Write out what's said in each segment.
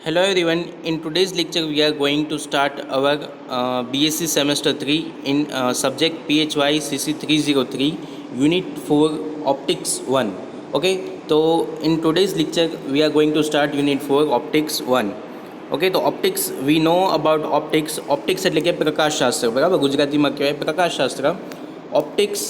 Hello everyone. In today's lecture, we are going to start our BSc semester 3 in subject PHY CC 303 Unit 4 Optics 1. Okay, so in today's lecture, we are going to start Unit 4 Optics 1. Okay તો optics we know about optics. Optics એટલે કે પ્રકાશશાસ્ત્ર, બરાબર, ગુજરાતીમાં કહેવાય પ્રકાશશાસ્ત્ર. Optics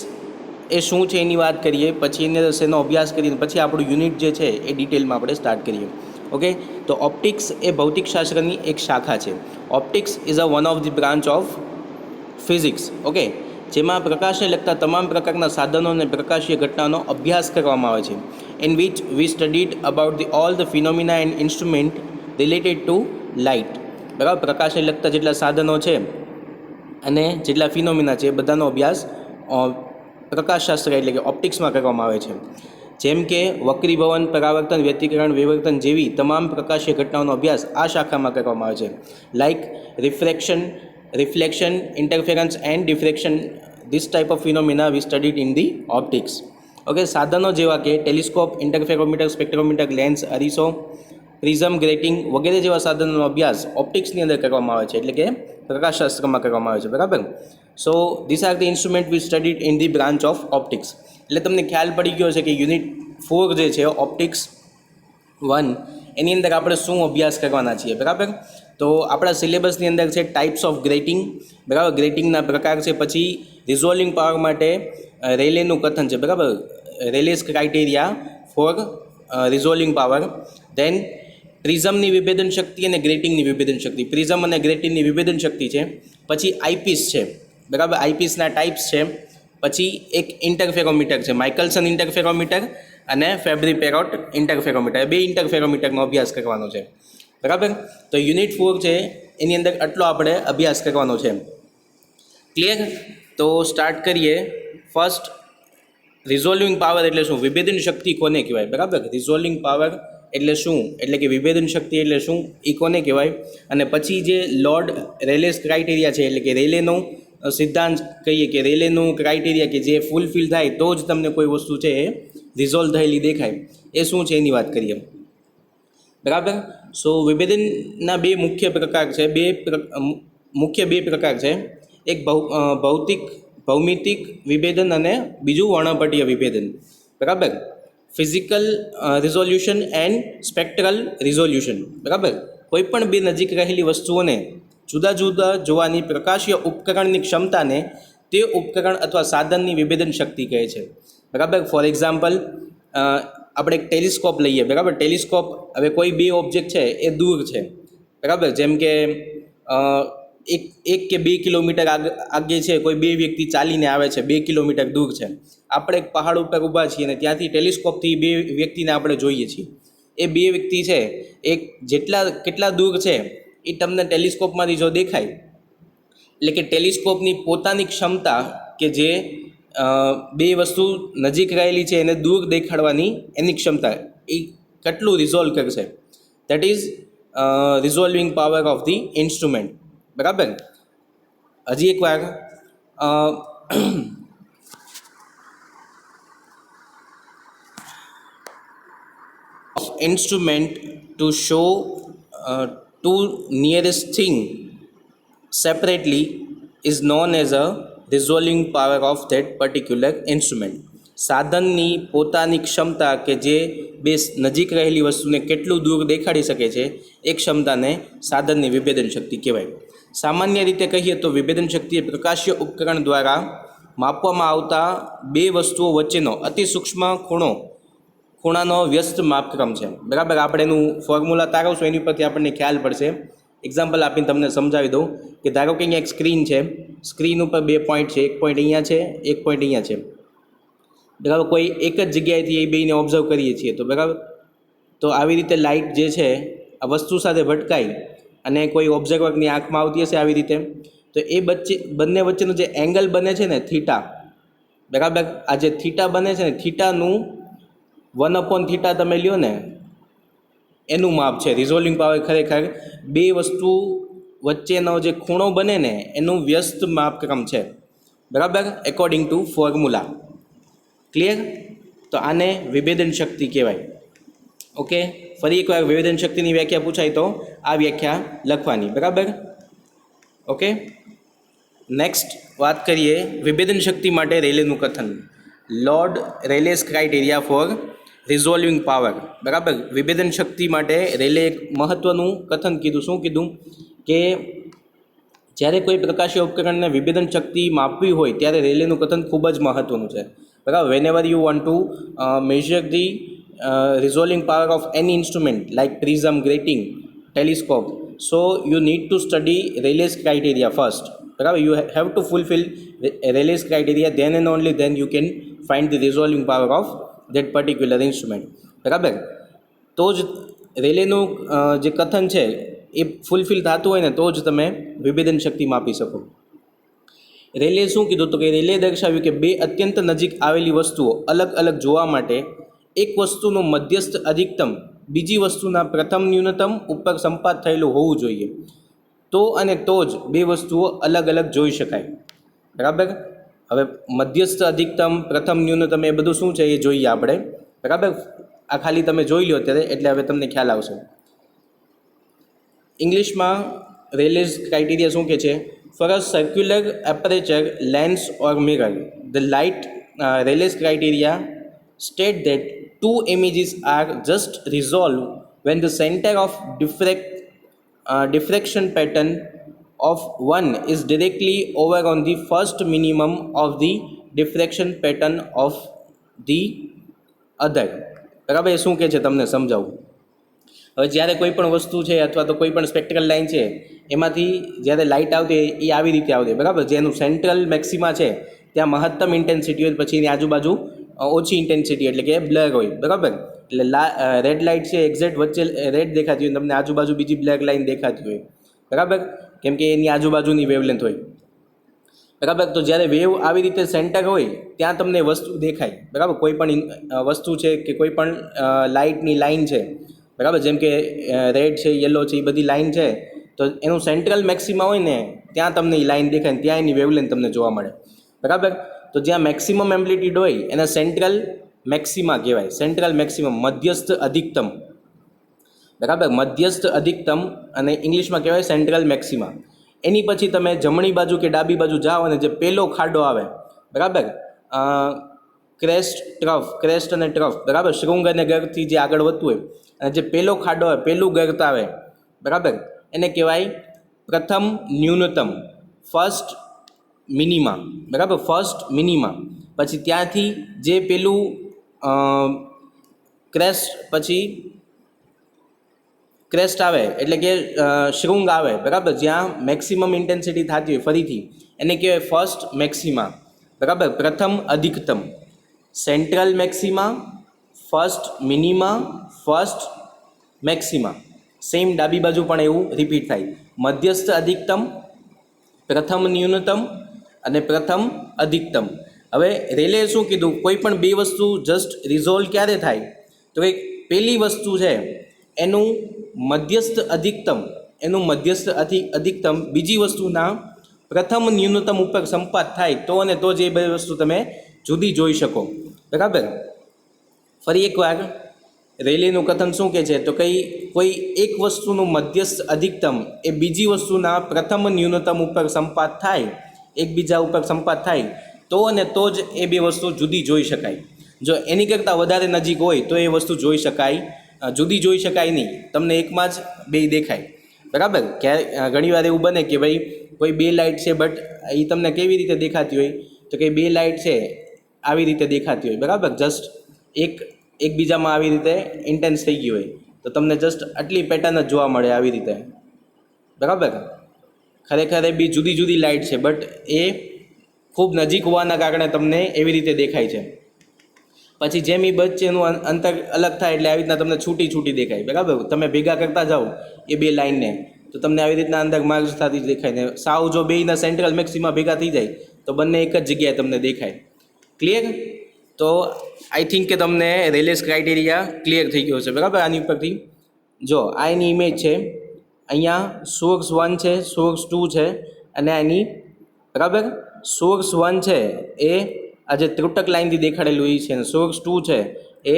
એ શું છે એની વાત કરીએ, પછી એની અંદર શેનો અભ્યાસ કરીએ, પછી આપણું યુનિટ જે છે એ ડિટેલમાં આપણે સ્ટાર્ટ કરીએ. ઓકે, તો ઓપ્ટિક્સ એ ભૌતિકશાસ્ત્રની એક શાખા છે. Optics is a one of the branch of physics. Okay, જેમાં પ્રકાશને લગતા તમામ પ્રકારના સાધનો અને પ્રકાશીય ઘટનાનો અભ્યાસ કરવામાં આવે છે. In which we studied about the all the phenomena and instrument related to light. બરાબર, પ્રકાશને લગતા જેટલા સાધનો છે અને જેટલા ફિનોમિના છે એ બધાનો અભ્યાસ પ્રકાશશાસ્ત્ર એટલે કે ઓપ્ટિક્સમાં કરવામાં આવે છે. જેમ કે વક્રીભવન, પરાવર્તન, વ્યતિકરણ, વિવર્તન જેવી તમામ પ્રકાશીય ઘટનાઓનો અભ્યાસ આ શાખામાં કરવામાં આવે છે. Like reflection, interference and diffraction, this type of phenomena we studied in the optics. Okay, સાધનો જેવા કે ટેલિસ્કોપ, ઇન્ટરફેરોમીટર, સ્પેક્ટ્રોમીટર, લેન્સ, અરીસો, પ્રિઝમ, ગ્રેટિંગ વગેરે જેવા સાધનોનો અભ્યાસ ઓપ્ટિક્સની અંદર કરવામાં આવે છે, એટલે કે પ્રકાશશાસ્ત્રમાં કરવામાં આવે છે. બરાબર. So this are the instrument we studied in the branch of optics. એટલે તમને ખ્યાલ પડી ગયો છે કે યુનિટ 4 જે છે ઓપ્ટિક્સ 1 એની અંદર આપણે શું અભ્યાસ કરવાના છીએ. બરાબર. તો આપણા સિલેબસની અંદર છે ટાઈપ્સ ઓફ ગ્રેટિંગ. બરાબર, ગ્રેટિંગના પ્રકાર છે. પછી રિઝોલ્વિંગ પાવર માટે રેલેનું કથન છે. બરાબર, રેલેસ ક્રાઇટેરિયા ફોર રિઝોલ્વિંગ પાવર. ધેન પ્રિઝમની વિભેદન શક્તિ અને ગ્રેટિંગની વિભેદન શક્તિ. પ્રિઝમ અને ગ્રેટિંગની વિભેદન શક્તિ છે. પછી આઈપીસ છે. બરાબર, આઈપીસના ટાઈપ્સ છે. પછી એક ઇન્ટરફેરોમીટર છે, માઇકલસન ઇન્ટરફેરોમીટર અને ફેબ્રી-પેરોટ ઇન્ટરફેરોમીટર. બે ઇન્ટરફેરોમીટરનો અભ્યાસ કરવાનો છે. બરાબર. તો યુનિટ 4 છે એની અંદર આટલો આપણે અભ્યાસ કરવાનો છે. ક્લિયર? તો સ્ટાર્ટ કરીએ. ફર્સ્ટ, રિઝોલ્વિંગ પાવર એટલે શું? વિભેદન શક્તિ કોને કહેવાય? બરાબર, રિઝોલ્વિંગ પાવર એટલે શું, એટલે કે વિભેદન શક્તિ એટલે શું, એ કોને કહેવાય? અને પછી જે લોર્ડ રેલેસ ક્રાઇટેરિયા છે, એટલે કે રેલેનો સિદ્ધાંત કહીએ કે રેલેનું ક્રાઇટેરિયા કે જે ફૂલફિલ થાય તો જ તમને કોઈ વસ્તુ છે એ રિઝોલ્વ થયેલી દેખાય, એ શું છે એની વાત કરીએ. બરાબર. સો વિભેદનના બે મુખ્ય પ્રકાર છે. મુખ્ય બે પ્રકાર છે. એક ભૌમિતિક વિભેદન અને બીજું વર્ણપટીય વિભેદન. બરાબર, physical resolution and spectral resolution. બરાબર, કોઈ પણ બે નજીક રહેલી વસ્તુઓને જુદા જુદા જોવાની પ્રકાશીય ઉપકરણની ક્ષમતાને તે ઉપકરણ અથવા સાધનની વિભેદન શક્તિ કહે છે. બરાબર. ફોર એક્ઝામ્પલ, આપણે એક ટેલિસ્કોપ લઈએ. બરાબર, ટેલિસ્કોપ હવે કોઈ બે ઓબ્જેક્ટ છે એ દૂર છે. બરાબર, જેમ કે એક કે 2 કિલોમીટર આગે છે કોઈ બે વ્યક્તિ ચાલીને આવે છે, 2 કિલોમીટર દૂર છે. આપણે એક પહાડ ઉપર ઊભા છીએ અને ત્યાંથી ટેલિસ્કોપથી બે વ્યક્તિને આપણે જોઈએ છીએ. એ બે વ્યક્તિ છે એ કેટલા દૂર છે એ તમને ટેલિસ્કોપમાંથી જો દેખાય, એટલે કે ટેલિસ્કોપની પોતાની ક્ષમતા કે જે બે વસ્તુ નજીક રહેલી છે એને દૂર દેખાડવાની એની ક્ષમતા એ કેટલું રિઝોલ્વ કરશે, that is resolving power of the instrument. બરાબર. હજી એકવાર instrument to show two nearest thing separately is known as a resolving power of that particular instrument. સાધનની પોતાની ક્ષમતા કે જે બે નજીક રહેલી વસ્તુને કેટલું દૂર દેખાડી શકે છે એ ક્ષમતાને સાધનની વિભેદન શક્તિ કહેવાય. સામાન્ય રીતે કહીએ તો વિભેદન શક્તિ એ પ્રકાશીય ઉપકરણ દ્વારા માપવામાં આવતા બે વસ્તુઓ વચ્ચેનો અતિ સૂક્ષ્મ ખૂણાનો વ્યસ્ત માપક્રમ છે. બરાબર, આપણે એનું ફોર્મ્યુલા તારવશું એની પરથી આપણને ખ્યાલ પડશે. એક્ઝામ્પલ આપીને તમને સમજાવી દઉં કે ધારો કે અહીંયા એક સ્ક્રીન છે, સ્ક્રીન ઉપર 2 પોઈન્ટ છે, એક પોઈન્ટ અહીંયા છે, એક પોઈન્ટ અહીંયા છે. બરાબર, કોઈ એક જ જગ્યાએથી એ બેને ઓબ્ઝર્વ કરીએ છીએ તો બરાબર. તો આવી રીતે લાઇટ જે છે આ વસ્તુ સાથે ભટકાઈ અને કોઈ ઓબ્ઝર્વરની આંખમાં આવતી હશે આવી રીતે, તો એ બંને વચ્ચેનું જે એંગલ બને છે ને થીટા, બરાબર, આ જે થીટા બને છે ને થીટાનું 1/θ તમે લ્યો ને એનું માપ છે રિઝોલ્વિંગ પાવર. ખરેખર બે વસ્તુ વચ્ચેનો જે ખૂણો બને ને એનું વ્યસ્ત માપક્રમ છે. બરાબર, એકોર્ડિંગ ટુ ફોર્મ્યુલા. ક્લિયર? તો આને વિભેદન શક્તિ કહેવાય. ઓકે, ફરી એકવાર વિવેદન શક્તિની વ્યાખ્યા પૂછાય તો આ વ્યાખ્યા લખવાની, બરાબર. ઓકે, નેક્સ્ટ વાત કરીએ વિભેદન શક્તિ માટે રેલેનું કથન. લોર્ડ રેલેસ ક્રાઇટેરિયા ફોર રિઝોલ્વિંગ પાવર, બરાબર. વિભેદન શક્તિ માટે રેલે એક મહત્ત્વનું કથન કીધું. શું કીધું કે જ્યારે કોઈ પ્રકાશીય ઉપકરણને વિભેદન શક્તિ માપવી હોય ત્યારે રેલેનું કથન ખૂબ જ મહત્ત્વનું છે, બરાબર. Whenever you want to measure the resolving power of any instrument like prism, grating, telescope, so you need to study Rayleigh's criteria first, barabar. You have to fulfill Rayleigh's criteria, then and only then you can find the resolving power of that particular instrument, બરાબર. તો જ રેલેનું જે કથન છે એ fulfil થતું હોય ને તો જ તમે વિભેદન શક્તિ માપી શકો. રેલે શું કીધું તો કે રેલે દર્શાવ્યું કે બે અત્યંત નજીક આવેલી વસ્તુઓ અલગ અલગ જોવા માટે એક વસ્તુનું મધ્યસ્થ અધિકતમ બીજી વસ્તુના પ્રથમ ન્યૂનતમ ઉપર સંપાત થયેલું હોવું જોઈએ. તો અને તો જ બે વસ્તુઓ અલગ અલગ જોઈ શકાય, બરાબર. હવે મધ્યસ્થ અધિકતમ, પ્રથમ ન્યૂનતમ એ બધું શું છે એ જોઈએ આપણે, બરાબર. આ ખાલી તમે જોઈ લો અત્યારે એટલે હવે તમને ખ્યાલ આવશે. ઇંગ્લિશમાં રેલેઝ ક્રાઇટેરિયા શું કહે છે? For a circular aperture, lens or mirror, the light Rayleigh's criteria state that two images are just resolved when the center of diffraction pattern of one is directly over on the first minimum of the diffraction pattern of the other, બરાબર. શું કહે છે તમને સમજાવું. હવે જ્યારે કોઈ પણ વસ્તુ છે અથવા તો કોઈ પણ સ્પેક્ટ્રલ લાઇન છે એમાંથી જ્યારે લાઇટ આવતી એ આવી રીતે આવતી, બરાબર. જેનું સેન્ટ્રલ મેક્સિમા છે ત્યાં મહત્તમ ઇન્ટેન્સિટી હોય, પછી એની આજુબાજુ ઓછી ઇન્ટેન્સિટી એટલે કે બ્લર હોય, બરાબર. એટલે રેડ લાઇટ છે એક્ઝેક્ટ વચ્ચે રેડ દેખાતી હોય, તમને આજુબાજુ બીજી બ્લેક લાઇન દેખાતી હોય, બરાબર, કેમ કે એની આજુબાજુની વેવલેન્થ હોય, બરાબર. તો જ્યારે વેવ આવી રીતે સેન્ટર હોય ત્યાં તમને વસ્તુ દેખાય, બરાબર. કોઈ પણ વસ્તુ છે કે કોઈ પણ લાઇટની લાઇન છે, બરાબર, જેમ કે રેડ છે, યલો છે, એ બધી લાઇન છે, તો એનું સેન્ટ્રલ મેક્સિમા હોય ને ત્યાં તમને એ લાઇન દેખાય ને ત્યાં એની વેવલેન્થ તમને જોવા મળે, બરાબર. તો જ્યાં મેક્સિમમ એમ્પ્લિટ્યુડ હોય એને સેન્ટ્રલ મેક્સિમા કહેવાય, સેન્ટ્રલ મેક્સિમમ, મધ્યસ્થ અધિકતમ, બરાબર. મધ્યસ્થ અધિકતમ અને ઇંગ્લિશમાં કહેવાય સેન્ટ્રલ મેક્સિમા. એની પછી તમે જમણી બાજુ કે ડાબી બાજુ જાઓ અને જે પહેલો ખાડો આવે, બરાબર, ક્રેસ્ટ અને ટ્રફ, બરાબર, શૃંગ અને ગર્ભથી જે આગળ વધતું હોય અને જે પહેલો ખાડો આવે, પહેલું ગર્ત આવે, બરાબર, એને કહેવાય પ્રથમ ન્યૂનતમ, ફર્સ્ટ મિનિમા, બરાબર, ફર્સ્ટ મિનિમા. પછી ત્યાંથી જે પેલું ક્રેસ્ટ આવે એટલે કે શૃંગ આવે, બરાબર, જ્યાં મેક્સિમમ ઇન્ટેન્સિટી થતી હોય ફરીથી એને કહેવાય ફર્સ્ટ મેક્સિમા, બરાબર, પ્રથમ અધિકતમ. Central maxima, first minima, first maxima. Same ડાબી બાજુ પણ એવું રિપીટ થાય. મધ્યસ્થ અધિકતમ, પ્રથમ ન્યૂનતમ અને પ્રથમ અધિકતમ. હવે રેલે શું કીધું? કોઈ પણ બે વસ્તુ જસ્ટ રિઝોલ્વ ક્યારે થાય તો એક પહેલી વસ્તુ છે એનું મધ્યસ્થ અધિકતમ બીજી વસ્તુના પ્રથમ ન્યૂનતમ ઉપર સંપાત થાય તો અને તો જ એ બે વસ્તુ તમે જુદી જોઈ શકો, બરાબર. ફરી એકવાર રેલેનું કથન શું કહે છે તો કોઈ એક વસ્તુનું મધ્યસ્થ અધિકતમ એ બીજી વસ્તુના પ્રથમ ન્યૂનતમ ઉપર સંપાત થાય, એકબીજા ઉપર સંપાત થાય તો અને તો જ એ બે વસ્તુ જુદી જોઈ શકાય. જો એની કરતાં વધારે નજીક હોય તો એ વસ્તુ જુદી જોઈ શકાય નહીં, તમને એકમાં જ બે દેખાય, બરાબર. ઘણીવાર એવું બને કે ભાઈ કોઈ બે લાઇટ છે બટ એ તમને કેવી રીતે દેખાતી હોય તો કે બે લાઇટ છે આવી રીતે દેખાતી હોય, બરાબર, જસ્ટ એકબીજામાં આવી રીતે ઇન્ટેન્સ થઈ ગઈ હોય તો તમને જસ્ટ આટલી પેટર્ન જ જોવા મળે આવી રીતે, બરાબર. ખરેખર એ બી જુદી જુદી લાઇટ છે બટ એ ખૂબ નજીક હોવાના કારણે તમને એવી રીતે દેખાય છે. પછી જેમ એ વચ્ચેનું અંતર અલગ થાય એટલે આવી રીતના તમને છૂટી દેખાય, બરાબર. તમે ભેગા કરતા જાઓ એ બે લાઇનને તો તમને આવી રીતના અંદર માર્ક્સ થતી જ દેખાય ને સાવ જો બેયના સેન્ટ્રલ મેક્સિમા ભેગા થઈ જાય તો બંને એક જ જગ્યાએ તમને દેખાય. ક્લિયર? તો આઈ થિંક કે તમને રેલેસ ક્રાઇટેરિયા ક્લિયર થઈ ગયો છે, બરાબર. આની ઉપરથી જો આ એની ઇમેજ છે, અહીંયા સોર્સ 1 છે, સોર્સ 2 છે અને એની, બરાબર, સોર્સ 1 છે એ આ જે ત્રુટક લાઇનથી દેખાડેલું એ છે અને સોર્સ 2 છે એ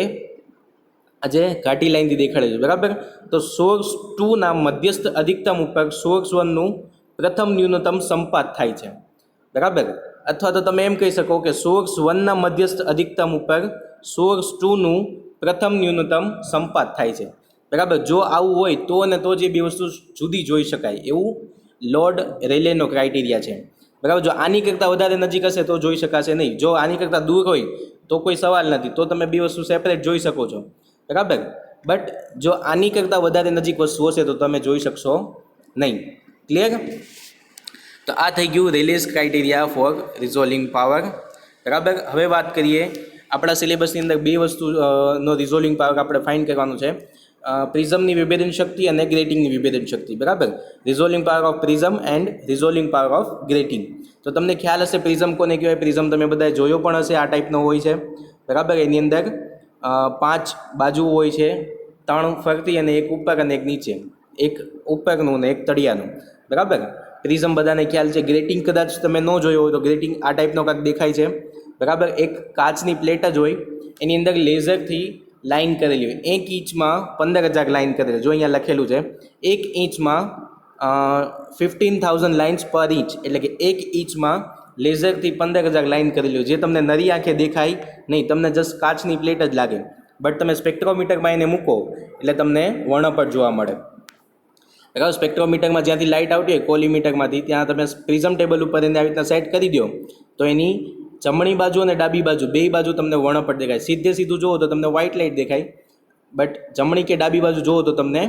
આજે ઘાટી લાઈનથી દેખાડે છે બરાબર. તો સોર્સ 2 ના મધ્યસ્થ અધિકતમ ઉપર સોર્સ 1 નું પ્રથમ ન્યૂનતમ સંપાત થાય છે બરાબર. અથવા તો તમે એમ કહી શકો કે સોર્સ 1 ના મધ્યસ્થ અધિકતમ ઉપર સોર્સ 2 નું પ્રથમ ન્યૂનતમ સંપાત થાય છે બરાબર. જો આવું હોય તો અને તો જે બે વસ્તુ જુદી જોઈ શકાય એવું લોર્ડ રેલેનો ક્રાઇટેરિયા છે બરાબર. જો આની કરતાં વધારે નજીક હશે તો જોઈ શકાશે નહીં. જો આની કરતાં દૂર હોય તો કોઈ સવાલ નથી, તો તમે બે વસ્તુ સેપરેટ જોઈ શકો છો બરાબર. બટ જો આની કરતાં વધારે નજીક વસ્તુ હશે તો તમે જોઈ શકશો નહીં. ક્લિયર? તો આ થઈ ગયું રેલેસ ક્રાઇટેરિયા ફોર રિઝોલ્વિંગ પાવર બરાબર. હવે વાત કરીએ આપણા સિલેબસની અંદર બે વસ્તુ નો રિઝોલ્વિંગ પાવર આપણે ફાઇન્ડ કરવાનું છે. પ્રિઝમની વિભેદન શક્તિ અને ગ્રેટિંગની વિભેદન શક્તિ બરાબર. Resolving power of prism and resolving power of grating. તો તમને ખ્યાલ હશે પ્રિઝમ કોને કહેવાય. પ્રિઝમ તમે બધાએ જોયો પણ હશે, આ ટાઈપનો હોય છે બરાબર. એની અંદર 5 બાજુ હોય છે, 3 ફરતી અને એક ઉપર અને એક નીચે, એક ઉપરનું અને એક તળિયાનું બરાબર. પ્રિઝમ બધાને ખ્યાલ છે. ગ્રેટિંગ કદાચ તમે ન જોયો હોય તો ગ્રેટિંગ આ ટાઈપનો કાંઈક દેખાય છે બરાબર. એક કાચની પ્લેટ જ હોય, એની અંદર લેઝરથી લાઇન કરેલી હોય. 1 ઇંચમાં 15,000 લાઇન કરેલી. જો અહીંયા લખેલું છે 1 ઇંચમાં 15,000 લાઇન્સ પર ઇંચ, એટલે કે 1 ઇંચમાં લેઝરથી 15,000 લાઇન કરેલી હોય, જે તમને નરી આંખે દેખાય નહીં, તમને જસ્ટ કાચની પ્લેટ જ લાગે. બટ તમે સ્પેક્ટ્રોમીટરમાં એને મૂકો એટલે તમને વર્ણપટ જોવા મળે બરાબર. સ્પેક્ટ્રોમીટરમાં જ્યાંથી લાઇટ આવતી હોય કોલીમીટરમાંથી, ત્યાં તમે પ્રિઝમ ટેબલ ઉપર એને આવી રીતના સેટ કરી દો તો એની જમણી બાજુ અને ડાબી બાજુ બે બાજુ તમને વર્ણપટ દેખાય. સીધું જુઓ તો તમને વ્હાઇટ લાઇટ દેખાય, બટ જમણી કે ડાબી બાજુ જુઓ તો તમને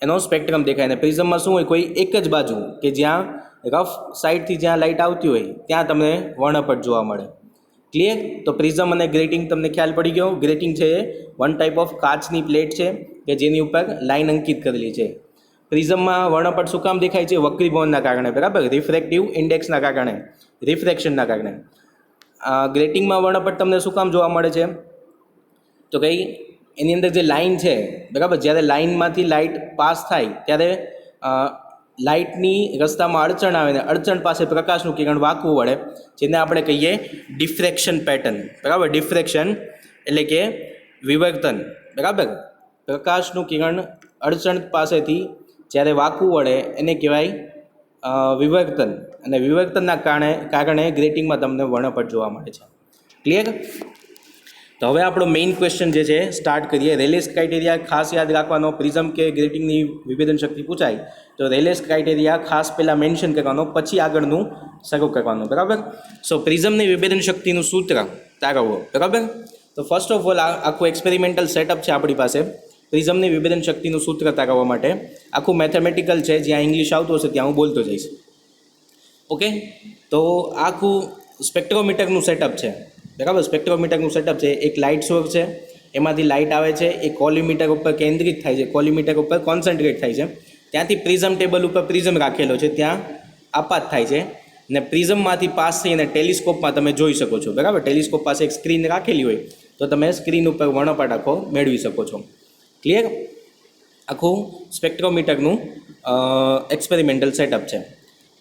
એનો સ્પેક્ટ્રમ દેખાય. અને પ્રિઝમમાં શું હોય, કોઈ એક જ બાજુ કે જ્યાં રફ સાઈડથી જ્યાં લાઇટ આવતી હોય ત્યાં તમને વર્ણપટ જોવા મળે. ક્લિયર? તો પ્રિઝમ અને ગ્રેટિંગ તમને ખ્યાલ પડી ગયો. ગ્રેટિંગ છે એ વન ટાઈપ ઓફ કાચની પ્લેટ છે કે જેની ઉપર લાઇન અંકિત કરેલી છે. પ્રિઝમમાં વર્ણપટ શું કામ દેખાય છે? વક્રીભવનના કારણે બરાબર, રિફ્રેક્ટિવ ઇન્ડેક્સના કારણે, રિફ્રેક્શનના કારણે. ગ્રેટિંગમાં વર્ણપટ તમને શું કામ જોવા મળે છે? તો કંઈ એની અંદર જે લાઇન છે બરાબર, જ્યારે લાઇનમાંથી લાઇટ પાસ થાય ત્યારે લાઇટની રસ્તામાં અડચણ આવે ને અડચણ પાસે પ્રકાશનું કિરણ વાંકવું વળે, જેને આપણે કહીએ ડિફ્રેક્શન પેટર્ન બરાબર. ડિફ્રેક્શન એટલે કે વિવર્તન બરાબર. પ્રકાશનું કિરણ અડચણ પાસેથી જ્યારે વાંકવું વળે એને કહેવાય વિવર્તન. અને વિવર્તનના કારણે ગ્રેટિંગમાં તમને વર્ણપટ જોવા મળે છે. ક્લિયર? તો હવે આપણો મેઇન ક્વેશ્ચન જે છે સ્ટાર્ટ કરીએ. રેલેસ ક્રાઇટેરિયા ખાસ યાદ રાખવાનો. પ્રિઝમ કે ગ્રેટિંગની વિભેદન શક્તિ પૂછાય તો રેલેસ ક્રાઇટેરિયા ખાસ પહેલાં મેન્શન કરવાનો, પછી આગળનું શરૂ કરવાનું બરાબર. સો પ્રિઝમની વિભેદન શક્તિનું સૂત્ર તારવવો બરાબર. તો ફર્સ્ટ ઓફ ઓલ આખું એક્સપેરિમેન્ટલ સેટઅપ છે આપણી પાસે પ્રિઝમની વિભેદન શક્તિનું સૂત્ર તારવવા માટે. આખું મેથેમેટિકલ છે, જ્યાં ઇંગ્લિશ આવતું હશે ત્યાં હું બોલતો જઈશ. ઓકે, તો આખું સ્પેક્ટ્રોમીટરનું સેટઅપ છે બરાબર. સ્પેક્ટ્રોમીટરનું સેટઅપ છે, એક લાઇટ સોર્સ છે, એમાંથી લાઇટ આવે છે, એ કોલીમીટર ઉપર કેન્દ્રિત થાય છે, કોલીમીટર ઉપર કોન્સન્ટ્રેટ થાય છે, ત્યાંથી પ્રિઝમ ટેબલ ઉપર પ્રિઝમ રાખેલો છે ત્યાં આપાત થાય છે, ને પ્રિઝમમાંથી પાસ થઈને ટેલિસ્કોપમાં તમે જોઈ શકો છો બરાબર. ટેલિસ્કોપ પાસે એક સ્ક્રીન રાખેલી હોય તો તમે સ્ક્રીન ઉપર વર્ણપટ આખો મેળવી શકો છો. ક્લિયર? આખું સ્પેક્ટ્રોમીટરનું એક્સપેરિમેન્ટલ સેટઅપ છે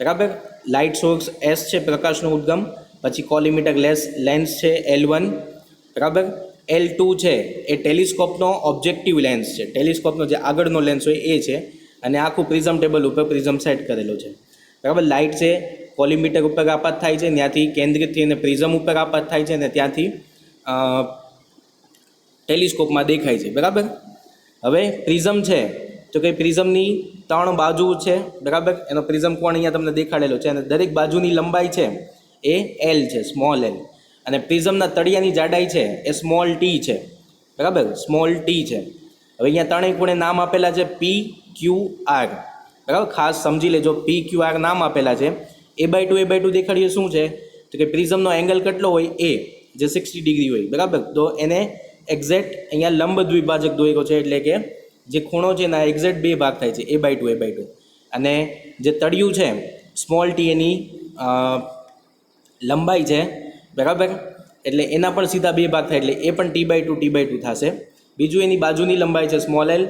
બરાબર. લાઇટ સોર્સ એસ છે, પ્રકાશનો ઉદ્ગમ, પછી કોલીમીટર લેન્સ છે L1 બરાબર. L2 છે એ ટેલિસ્કોપનો ઓબ્જેક્ટિવ લેન્સ છે, ટેલિસ્કોપનો જે આગળનો લેન્સ હોય એ છે, અને આખું પ્રિઝમ ટેબલ ઉપર પ્રિઝમ સેટ કરેલો છે બરાબર. લાઇટ છે કોલીમીટર ઉપર આપાત થાય છે, ત્યાંથી કેન્દ્રિત થઈને પ્રિઝમ ઉપર આપાત થાય છે, અને ત્યાંથી ટેલિસ્કોપમાં દેખાય છે બરાબર. હવે પ્રિઝમ છે તો કે પ્રિઝમની 3 બાજુ છે બરાબર. એનો પ્રિઝમ કોણ અહીંયા તમને દેખાડેલો છે, અને દરેક બાજુની લંબાઈ છે એ L છે, સ્મોલ L, અને પ્રિઝમના તળિયાની જાડાઈ છે એ સ્મોલ t છે બરાબર, સ્મોલ t છે. હવે અહીંયા ત્રણેય ખૂણે નામ આપેલા છે PQR બરાબર. ખાસ સમજી લેજો, PQR નામ આપેલા છે. A/2 દેખાડીએ શું છે તો કે પ્રિઝમનો એંગલ કેટલો હોય A, જે 60 ડિગ્રી હોય બરાબર. તો એને એક્ઝેક્ટ અહીંયા લંબ દ્વિભાજક દોર્યો છે, એટલે કે જે ખૂણો છે એના એક્ઝેક્ટ 2 ભાગ થાય છે, A/2. અને જે તળિયું છે સ્મોલ t એની લંબાઈ છે બરાબર, એટલે એના પણ સીધા 2 ભાગ થાય, એટલે એ પણ T/2 થશે. બીજું એની બાજુની લંબાઈ છે સ્મોલ l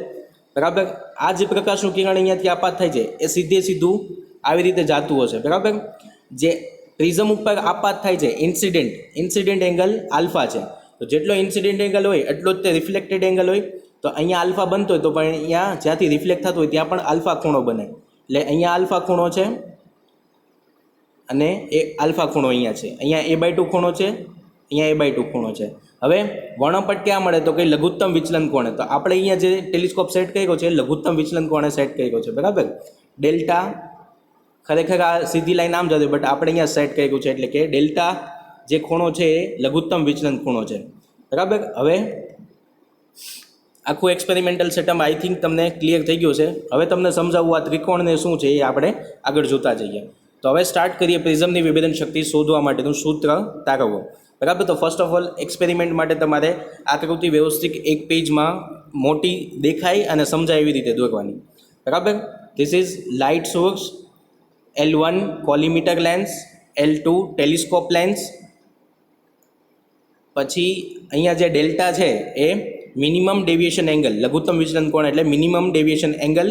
બરાબર. આ જે પ્રકાશનું કિરણ અહીંયાથી આપાત થાય છે એ સીધું આવી રીતે જાતું હશે બરાબર. જે પ્રિઝમ ઉપર આપાત થાય છે ઇન્સિડેન્ટ એંગલ આલ્ફા છે, તો જેટલો ઇન્સિડન્ટ એંગલ હોય એટલો જ તે રિફ્લેક્ટેડ એંગલ હોય. તો અહીંયા આલ્ફા બનતો હોય તો પણ અહીંયા જ્યાંથી રિફ્લેક્ટ થતું હોય ત્યાં પણ આલ્ફા ખૂણો બને. એટલે અહીંયા આલ્ફા ખૂણો છે અને એ આલ્ફા ખૂણો અહીંયા છે. અહીંયા a/2 ખૂણો છે, અહીંયા a/2 ખૂણો છે. હવે વર્ણપટ ક્યાં મળે તો કે લઘુત્તમ વિચલન કોણે. તો આપણે અહીંયા જે ટેલિસ્કોપ સેટ કર્યો છે લઘુત્તમ વિચલન કોણે સેટ કર્યો છે, બરાબર. ડેલ્ટા ખરેખર આ સીધી લાઈન આમ જતી, બટ આપણે અહીંયા સેટ કર્યું છે એટલે કે ડેલ્ટા જે ખૂણો છે એ લઘુત્તમ વિચલન ખૂણો છે, બરાબર. હવે આખું એક્સપેરિમેન્ટલ સેટઅપ આઈ થિંક તમને ક્લિયર થઈ ગયું છે. હવે તમને સમજાવવું આ ત્રિકોણને શું છે એ આપણે આગળ જોતા જઈએ. તો હવે સ્ટાર્ટ કરીએ પ્રિઝમની વિભેદન શક્તિ શોધવા માટેનું સૂત્ર તારવવો, બરાબર. તો ફર્સ્ટ ઓફ ઓલ એક્સપેરિમેન્ટ માટે તમારે આકૃતિ વ્યવસ્થિત એક પેજમાં મોટી દેખાય અને સમજાય એવી રીતે દોરવાની, બરાબર. This is light source, L1 collimator lens, L2 telescope lens. પછી અહીંયા જે ડેલ્ટા છે એ મિનિમમ ડેવિએશન એંગલ, લઘુત્તમ વિચલન કોણ એટલે મિનિમમ ડેવિએશન એંગલ,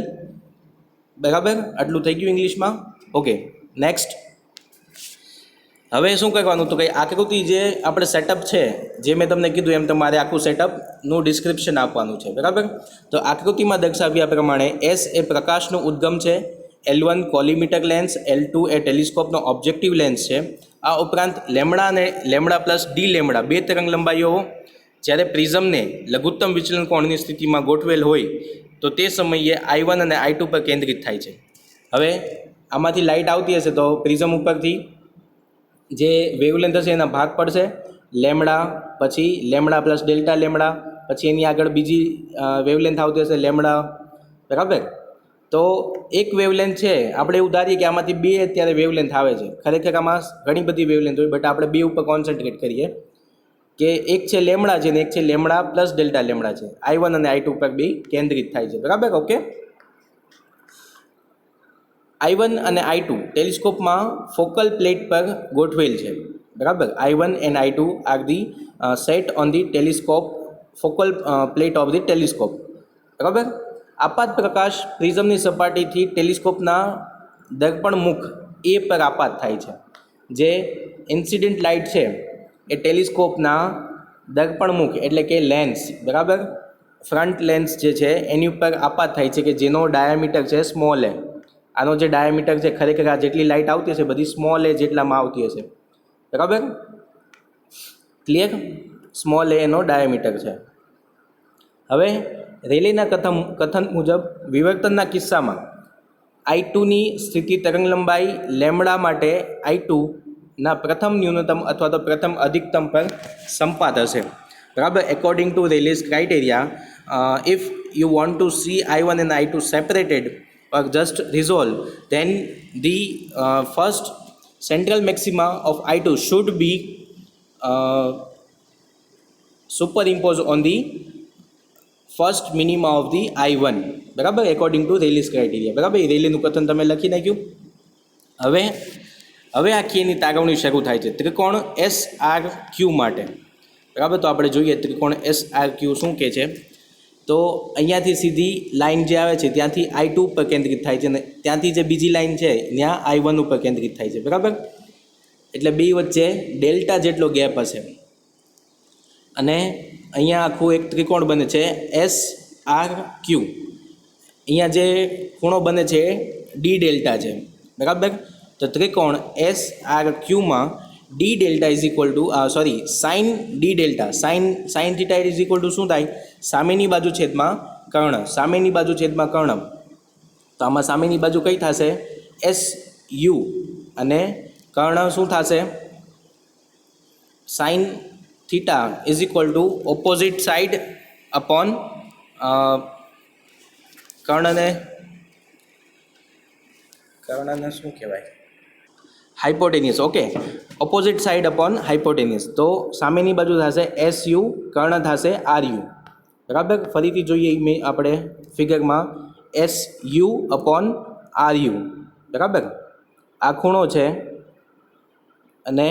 બરાબર. આટલું થઈ ગયું ઇંગ્લિશમાં. Okay, next. હવે શું કરવાનું તો કે આકૃતિ જે આપણે સેટઅપ છે જે મેં તમને કીધું એમ તમારે આખું સેટઅપનું ડિસ્ક્રિપ્શન આપવાનું છે, બરાબર. તો આકૃતિમાં દર્શાવ્યા પ્રમાણે S એ પ્રકાશનું ઉદ્ગમ છે, L1 કોલીમીટર લેન્સ, L2 એ ટેલિસ્કોપનો ઓબ્જેક્ટિવ લેન્સ છે. આ ઉપરાંત લેમડા અને લેમડા પ્લસ ડી લેમડા બે તરંગ લંબાઈઓ જ્યારે પ્રિઝમને લઘુત્તમ વિચલન કોણની સ્થિતિમાં ગોઠવેલ હોય તો તે સમયે I1 અને I2 પર કેન્દ્રિત થાય છે. હવે આમાંથી લાઇટ આવતી હશે તો પ્રિઝમ ઉપરથી જે વેવલેન્થ હશે એના ભાગ પડશે, લેમડા, પછી લેમડા પ્લસ ડેલ્ટા લેમડા, પછી એની આગળ બીજી વેવલેન્થ આવતી હશે લેમડા, બરાબર. તો એક વેવલેન્થ છે, આપણે એવું ધારીએ કે આમાંથી બે અત્યારે વેવલેન્થ આવે છે. ખરેખર આમાં ઘણી બધી વેવલેન્થ હોય, બટ આપણે બે ઉપર કોન્સન્ટ્રેટ કરીએ કે એક છે લેમડા છે ને એક છે લેમડા પ્લસ ડેલ્ટા લેમડા છે. I1 અને I2 પર બે કેન્દ્રિત થાય છે, બરાબર. ઓકે, I1 અને I2 ટેલિસ્કોપમાં ફોકલ પ્લેટ પર ગોઠવેલ છે, બરાબર. I1 and I2 are the sat on the telescope focal plate of the telescope, બરાબર. આપાત પ્રકાશ પ્રિઝમની સપાટીથી ટેલિસ્કોપના દર્પણ મુખ એ પર આપાત થાય છે. જે ઇન્સિડન્ટ લાઇટ છે એ ટેલિસ્કોપના દર્પણ મુખ એટલે કે લેન્સ, બરાબર, ફ્રન્ટ લેન્સ જે છે એની ઉપર આપાત થાય છે કે જેનો ડાયામીટર છે સ્મોલ એ. આનો જે ડાયામીટર છે ખરેખર આ જેટલી લાઇટ આવતી હશે બધી સ્મોલ એ જેટલામાં આવતી હશે, બરાબર. ક્લિયર? સ્મોલ એ એનો ડાયામીટર છે. હવે રેલેના કથન મુજબ વિવર્તનના કિસ્સામાં I2ની સ્થિતિ તરંગલંબાઈ લેમડા માટે I2ના પ્રથમ ન્યૂનતમ અથવા તો પ્રથમ અધિકતમ પર સંપાત હશે, બરાબર. According to Rayleigh's criteria, if you want to see I1 and I2 separated or just resolve, then the first central maxima of I2 should be superimposed on the first minima of the I1, બરાબર, according two રેલીસ criteria, બરાબર. એ રેલીનું કથન તમે લખી નાખ્યું. હવે આખી એની તારવણી શરૂ થાય છે ત્રિકોણ SRQ માટે, બરાબર. તો આપણે જોઈએ ત્રિકોણ SRQ શું કહે છે. તો અહીંયાથી સીધી લાઇન જે આવે છે ત્યાંથી I2 ઉપર કેન્દ્રિત થાય છે અને ત્યાંથી જે બીજી લાઇન છે ત્યાં I1 ઉપર કેન્દ્રિત થાય છે, બરાબર. એટલે બે વચ્ચે ડેલ્ટા જેટલો ગેપ હશે અને અહીંયા આખું એક ત્રિકોણ બને છે SRQ. અહીંયા જે ખૂણો બને છે ડી ડેલ્ટા છે, બરાબર. તો ત્રિકોણ SRQમાં d delta is equal to sine d delta, sine theta is equal to શું થાય? સામેની બાજુ છેદમાં કર્ણ, સામેની બાજુ છેદમાં કર્ણ. તો આમાં સામેની બાજુ કઈ થશે? SU અને કર્ણ શું થશે? Sine theta is equal to opposite side upon કર્ણને શું કહેવાય? Hypotenuse. Okay, opposite side upon hypotenuse. તો સામેની બાજુ થશે SU, કર્ણ થશે RU, બરાબર. ફરીથી જોઈએ મેં આપણે ફિગરમાં SU અપોન RU, બરાબર. આ ખૂણો છે અને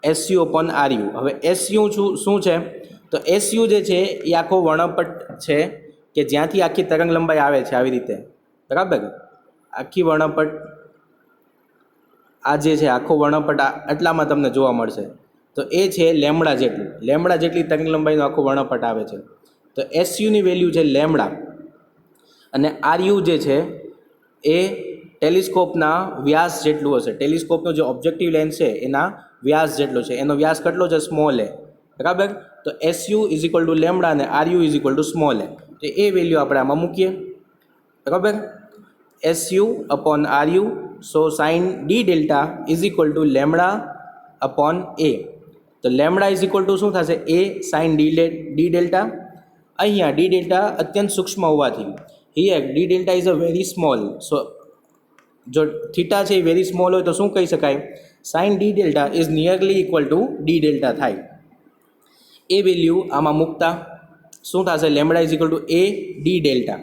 SU અપોન RU. હવે SU શું છે? તો SU જે છે એ આખો વર્ણપટ છે કે જ્યાંથી આખી તરંગ લંબાઈ આવે છે આવી રીતે, બરાબર. આખી વર્ણપટ આ જે છે આખો વર્ણપટ આટલામાં તમને જોવા મળશે, તો એ છે લેમડા જેટલી તરંગ લંબાઈનો આખો વર્ણપટ આવે છે. તો એસયુની વેલ્યુ છે લેમડા અને આરયુ જે છે એ ટેલિસ્કોપના વ્યાસ જેટલું હશે. ટેલિસ્કોપનો જે ઓબ્જેક્ટિવ લેન્સ છે એના વ્યાસ જેટલો છે. એનો વ્યાસ કેટલો છે? Small a. બરાબર. તો SU is equal to lambda અને RU is equal to small a. તો એ વેલ્યુ આપણે આમાં મૂકીએ. બરાબર. SU upon RU, so sine d delta is equal to lambda upon a. તો લેમડા ઇઝ ઇક્વલ ટુ શું થશે? A sine d delta. અહીંયા ડી ડેલ્ટા અત્યંત સૂક્ષ્મ હોવાથી here d delta is a very small. So જો theta છે એ very small હોય તો શું કહી શકાય? Sine d delta is nearly equal to d delta થાય. એ વેલ્યુ આમાં મૂકતા શું થશે? Lambda is equal to A d delta.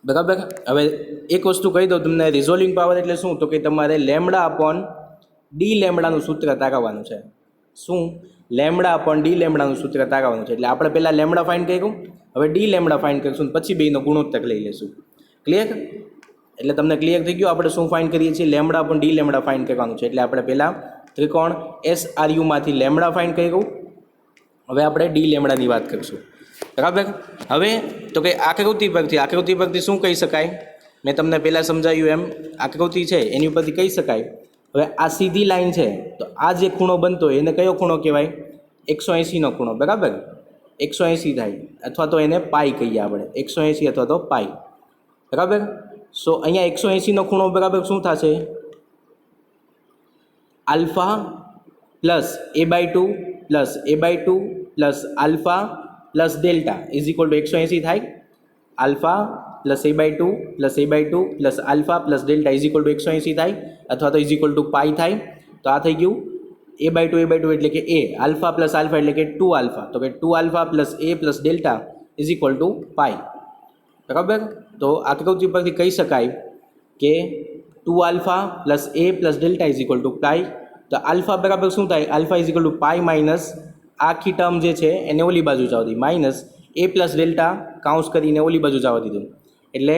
બરાબર. હવે એક વસ્તુ કહી દઉં તમને, રિઝોલ્વિંગ પાવર એટલે શું? તો કે તમારે લેમડા અપોન ડી લેમડાનું સૂત્ર તારવવાનું છે. શું? લેમડા અપોન ડી લેમડાનું સૂત્ર તારવવાનું છે. એટલે આપણે પહેલાં લેમડા ફાઇન્ડ કર્યું, હવે ડી લેમડા ફાઇન્ડ કરીશું, પછી બેનો ગુણોત્તર લઈ લઈશું. ક્લિયર? એટલે તમને ક્લિયર થઈ ગયું આપણે શું ફાઇન્ડ કરીએ છીએ? Lambda upon D lambda find કરવાનું છે. એટલે આપણે પહેલાં ત્રિકોણ એસ આર યુમાંથી લેમડા ફાઇન્ડ કર્યું, હવે આપણે ડી લેમડાની વાત કરીશું. બરાબર. હવે તો કે આકૃતિ પરથી શું કહી શકાય? મેં તમને પહેલાં સમજાવ્યું એમ આકૃતિ છે એની ઉપરથી કહી શકાય. હવે આ સીધી લાઈન છે તો આ જે ખૂણો બનતો હોય એને કયો ખૂણો કહેવાય? 180નો ખૂણો. બરાબર. 180 થાય, અથવા તો એને પાઈ કહીએ આપણે. 180 અથવા તો પાઈ. બરાબર. સો અહીંયા 180નો ખૂણો બરાબર શું થશે? Alpha plus a/2 plus a/2 plus alpha plus delta is equal two 180 થાય. Alpha plus a/2 plus a/2 plus alpha plus delta is equal two 180 થાય, અથવા તો ઇઝ ઇક્વલ ટુ પાઈ થાય. તો આ થઈ ગયું a/2 એટલે કે a, આલ્ફા પ્લસ આલ્ફા એટલે કે 2 આલ્ફા, તો કે 2 alpha plus a plus delta is equal to pi. બરાબર. તો આકૃતિ પરથી કહી શકાય કે 2 alpha plus a plus delta is equal to pi. તો આલ્ફા બરાબર શું થાય? Alpha is equal to pi minus આખી ટર્મ જે છે એને ઓલી બાજુ જવા દીધી, માઇનસ એ પ્લસ ડેલ્ટા કાઉન્સ કરીને ઓલી બાજુ જવા દીધું. એટલે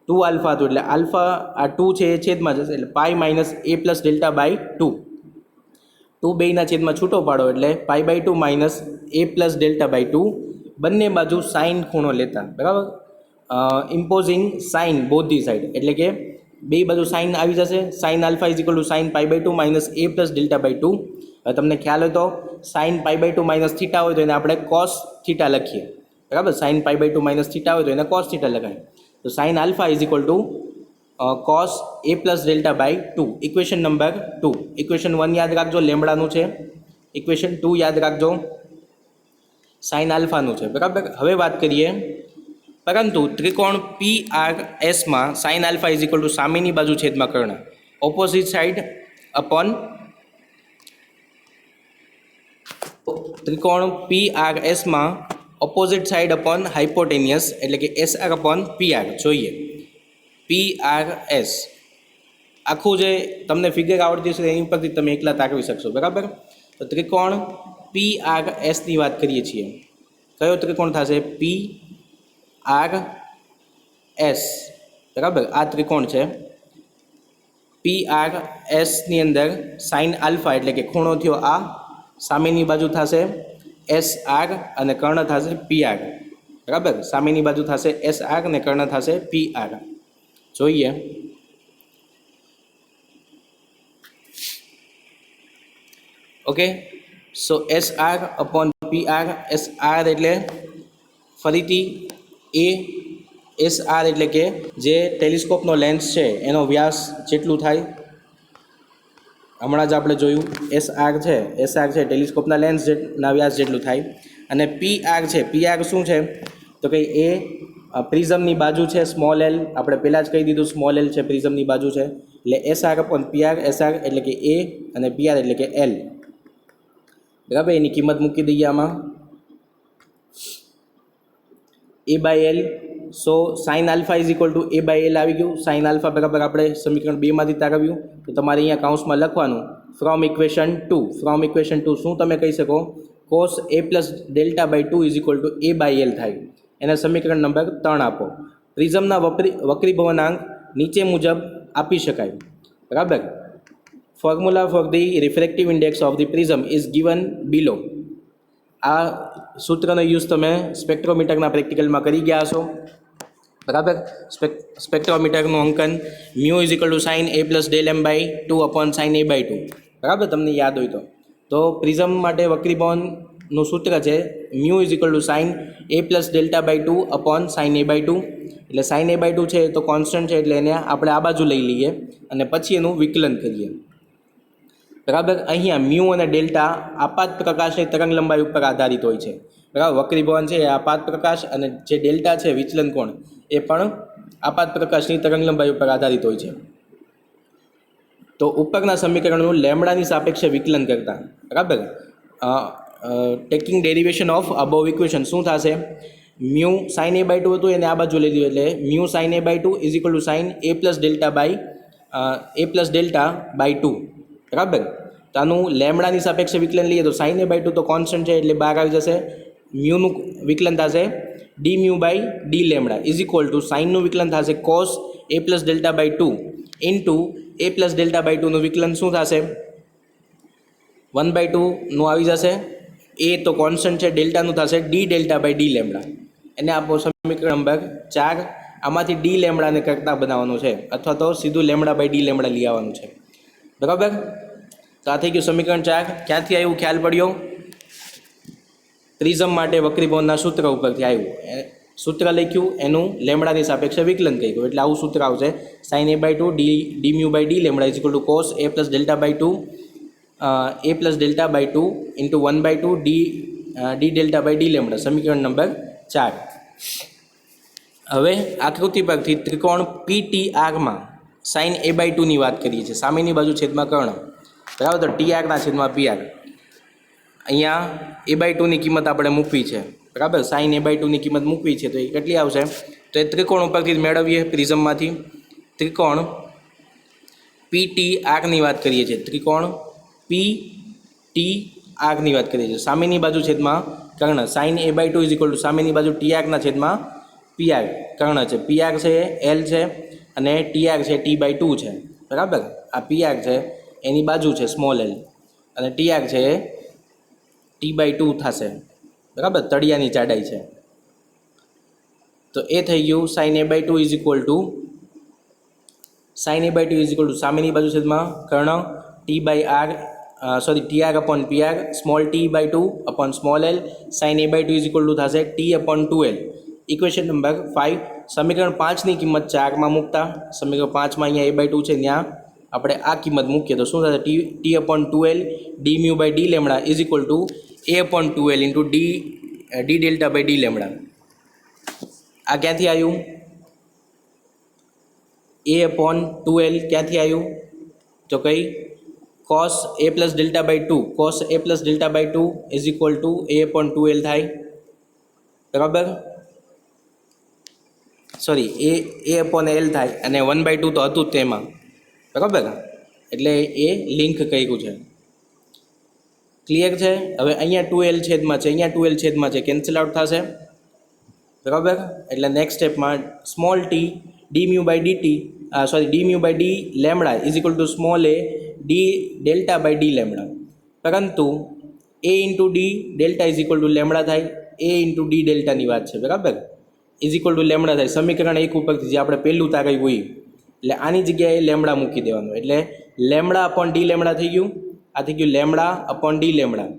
2 આલ્ફા હતું એટલે આલ્ફા આ 2 છે એ છેદમાં જશે, એટલે pi minus A plus delta by 2. 2 બેયના છેદમાં છૂટો પાડો એટલે pi by 2 minus A plus delta by 2. બંને બાજુ સાઇન ખૂણો લેતા. બરાબર. Imposing sine both the side, એટલે કે બે બાજુ સાઇન આવી જશે. Sine alpha is equal to sine pi by 2 minus A plus delta by 2. હવે તમને ખ્યાલ હોય તો sine pi by 2 minus theta હોય તો એને આપણે કોસ થીટા લખીએ. બરાબર. Sine pi by 2 minus theta હોય તો એને કોસ થીટા લખાય. તો sine alpha is equal to cos A plus delta by 2. Equation number 2. Equation 1 યાદ રાખજો, લેમડાનું છે. ઇક્વેશન 2 યાદ રાખજો, સાઇન આલ્ફાનું છે. બરાબર. હવે વાત કરીએ, પરંતુ ત્રિકોણ પી આર એસમાં sine alpha is equal to સામેની બાજુ છેદમાં કર્ણ, ઓપોઝિટ સાઇડ અપોન ત્રિકોણ પી આર એસમાં ઓપોઝિટ સાઇડ અપોન હાઇપોટેનિયસ, એટલે કે S R upon P R. જોઈએ પી આર એસ આખું જે તમને ફિગર આવડતી હશે એની ઉપરથી તમે એકલા તારવી શકશો. બરાબર. તો ત્રિકોણ પી આર એસની વાત કરીએ છીએ. કયો ત્રિકોણ થશે? P R S. બરાબર. આ ત્રિકોણ છે. પી આર એસની અંદર સાઇન આલ્ફા એટલે કે ખૂણો થયો આ, સામેની બાજુ થશે એસ આર અને કર્ણ થશે પી આર. બરાબર. સામેની બાજુ થશે એસ આર અને કર્ણ થશે પી આર. જોઈએ okay. So S R upon P R. S R એટલે ફરીથી એ, એસ આર એટલે કે જે ટેલિસ્કોપનો લેન્સ છે એનો વ્યાસ જેટલું થાય. હમણાં જ આપણે જોયું એસ આર છે ટેલિસ્કોપના લેન્સના વ્યાસ જેટલું થાય. અને પી આર છે, પી આર શું છે? તો કે એ પ્રિઝમની બાજુ છે, સ્મોલ એલ. આપણે પહેલાં જ કહી દીધું સ્મોલ એલ છે, પ્રિઝમની બાજુ છે. એટલે S R upon P R. S R એટલે કે એ અને પી આર એટલે કે એલ. બરાબર. એની કિંમત મૂકી દઈએ આમાં, a by L. So sine alpha is equal to a by L આવી ગયું. સાઇન આલ્ફા બરાબર આપણે સમીકરણ 2માંથી તારવ્યું. તો તમારે અહીંયા કાઉન્સમાં લખવાનું ફ્રોમ ઇક્વેશન 2. ફ્રોમ ઇક્વેશન 2 શું તમે કહી શકો? Cos A plus delta by 2 is equal to a by l થાય. એને સમીકરણ નંબર 3 આપો. પ્રિઝમના વક્રીભવનાંક નીચે મુજબ આપી શકાય. બરાબર. Formula for the refractive index of the prism is given below. આ સૂત્રનો યુઝ તમે સ્પેક્ટ્રોમીટરના પ્રેક્ટિકલમાં કરી ગયા છો, બરાબર. સ્પેક્ટ્રોમીટરનું અંકન mu is equal to sine A plus del m by 2 upon sine A by 2, બરાબર, તમને યાદ હોય તો પ્રિઝમ માટે વક્રીભવનનું સૂત્ર છે mu is equal to sine A plus delta by 2 upon sine A by 2. એટલે સાઇન એ બાય 2 છે તો કોન્સ્ટન્ટ છે, એટલે એને આપણે આ બાજુ લઈ લઈએ અને પછી એનું વિકલન કરીએ, બરાબર. અહીંયા મ્યુ અને ડેલ્ટા આપાત પ્રકાશની તરંગ લંબાઈ ઉપર આધારિત હોય છે, બરાબર. વક્રીભવન છે એ આપાત પ્રકાશ અને જે ડેલ્ટા છે વિચલન કોણ એ પણ આપાત પ્રકાશની તરંગ લંબાઈ ઉપર આધારિત હોય છે. તો ઉપરના સમીકરણનું લેમ્બડાની સાપેક્ષે વિકલન કરતા, બરાબર, taking derivation of above equation શું થશે? મ્યુ સાઇન એ બાય 2 હતું એને આ બાજુ લઈ લીધું, એટલે mu sine A by 2 is equal to sine A plus delta by 2, બરાબર. તો આનું લેમ્બડાની સાપેક્ષે વિકલન લઈએ તો સાઇન એ બાય 2 તો કોન્સ્ટન્ટ છે એટલે બહાર આવી જશે. મ્યુનું વિકલન થશે d mu by d lambda is equal to સાઇનનું વિકલન થશે cos A plus delta by 2 into A plus delta by 2નું વિકલન શું થશે? 1/2નું આવી જશે. એ તો કોન્સ્ટન્ટ છે, ડેલ્ટાનું થશે d delta by d lambda. એને આપો સમીકરણ નંબર 4. આમાંથી ડી લેમ્બડાને કરતા બનાવવાનું છે અથવા તો સીધું લેમ્બડા બાય ડી લેમ્બડા લઈ આવવાનું છે, બરાબર. તો આ થઈ ગયું સમીકરણ 4. ક્યાંથી આવ્યું ખ્યાલ પડ્યો? પ્રિઝમ માટે વક્રીભવનના સૂત્ર ઉપરથી આવ્યું. સૂત્ર લખ્યું એનું લેમ્બડાની સાપેક્ષે વિકલન કર્યું એટલે આવું સૂત્ર આવશે sine A by 2 d mu by d lambda is equal to cos A plus delta by 2 A plus delta by 2 into 1/2 d delta by d lambda. સમીકરણ નંબર 4. હવે આકૃતિ પરથી ત્રિકોણ PTRમાં સાઇન એ બાય 2ની વાત કરીએ છીએ. સામેની બાજુ છેદમાં કર્ણ, બરાબર. તો TRના છેદમાં PR. અહીંયા એ બાય 2ની કિંમત આપણે મૂકવી છે, બરાબર. સાઇન એ બાય 2ની કિંમત મૂકવી છે તો એ કેટલી આવશે? તો એ ત્રિકોણ ઉપરથી મેળવીએ પ્રિઝમમાંથી. ત્રિકોણ PTRની વાત કરીએ છીએ, ત્રિકોણ PTRની વાત કરીએ છીએ. સામેની બાજુ છેદમાં કર્ણ, sine A by 2 is equal to સામેની બાજુ TRના છેદમાં PR. કર્ણ છે PR છે L છે અને TR છે T બાય 2 છે, બરાબર. આ PR છે એની બાજુ છે સ્મોલ l અને TR છે T બાય 2 થશે, બરાબર. તળિયાની જાડાઈ છે. તો એ થઈ ગયું sine A by 2 is equal to sine A by 2 is equal to સામેની બાજુ છેદમાં કર્ણ TR upon PR small t by 2 upon small l sine A by 2 is equal to થશે t upon 2l. Equation number 5. સમીકરણ 5ની કિંમત 4માં મૂકતા, સમીકરણ 5માં અહીંયા એ બાય 2 છે ત્યાં આપણે આ કિંમત મૂકીએ તો શું થશે? T upon 2l d mu by d lambda is equal to A upon 2l into d delta by d lambda. આ ક્યાંથી આવ્યું? એ અપોન 2l ક્યાંથી આવ્યું? તો કઈ cos A plus delta by 2 cos A plus delta by 2 is equal to A upon 2l થાય, બરાબર. Sorry એ upon L થાય અને 1/2 તો હતું જ તેમાં, બરાબર. એટલે એ લિંક કર્યું છે, ક્લિયર છે. હવે અહીંયા 2l છેદમાં છે, અહીંયા 2l છેદમાં છે, કેન્સલ આઉટ થશે, બરાબર. એટલે નેક્સ્ટ સ્ટેપમાં small t d mu by d d mu by d lambda is equal to small a d delta by d lambda. પરંતુ a into d delta is equal to lambda થાય. A into D ડેલ્ટાની વાત છે, બરાબર. Is equal to lambda થાય. સમીકરણ 1 ઉપરથી જે આપણે પહેલું તારાયું હોય એટલે આની જગ્યાએ લેમ્બડા મૂકી દેવાનું એટલે લેમ્બડા અપોન ડી લેમ્બડા થઈ ગયું. આ થઈ ગયું લેમ્બડા અપોન ડી લેમ્બડા.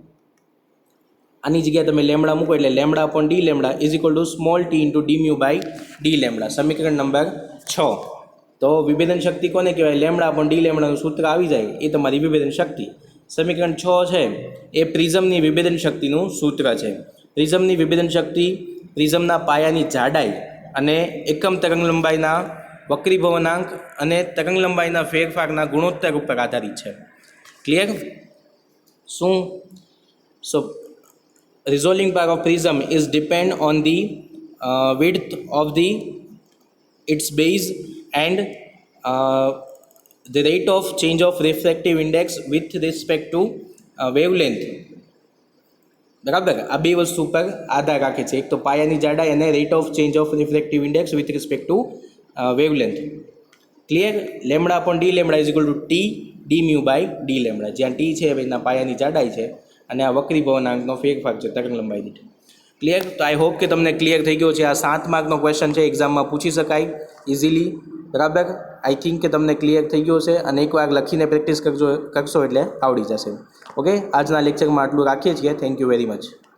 આની જગ્યાએ તમે લેમ્બડા મૂકો એટલે lambda upon d lambda is equal to small t into d mu by d lambda. સમીકરણ નંબર 6. તો વિભેદન શક્તિ કોને કહેવાય? લેમ્બડા અપોન ડી લેમ્બડાનું સૂત્ર આવી જાય એ તમારી વિભેદન શક્તિ. સમીકરણ 6 છે એ પ્રિઝમની વિભેદન શક્તિનું સૂત્ર છે. પ્રિઝમની વિભેદન શક્તિ પ્રિઝમના પાયાની જાડાઈ અને એકમ તરંગ લંબાઈના વક્રીભવનાંક અને તરંગ લંબાઈના ફેરફારના ગુણોત્તર ઉપર આધારિત છે. ક્લિયર? શું? સો resolving power of prism is depend on the width of its base and the rate of change of refractive index with respect to wavelength. બરાબર. આ બે વસ્તુ પર આધાર રાખે છે, એક તો પાયાની જાડાઈ અને rate of change of refractive index with respect to wavelength. Clear? Lambda upon d lambda is equal to t d mu by d lambda, જ્યાં ટી છે એ એના પાયાની જાડાઈ છે અને આ વક્રીભવનાંકનો ફેરફાર છે તરંગ લંબાઈ દીઠ. ક્લિયર? તો આઈ હોપ કે તમને ક્લિયર થઈ ગયો છે. આ 7 માર્કનો ક્વેશ્ચન છે, એક્ઝામમાં પૂછી શકાય ઇઝીલી. બરાબર, આઈ થિંક કે તમને ક્લિયર થઈ ગયો છે અને એકવાર લખીને પ્રેક્ટિસ કરશો એટલે આવડી જશે. ઓકે, આજના લેક્ચરમાં આટલું રાખીએ છીએ. Thank you very much.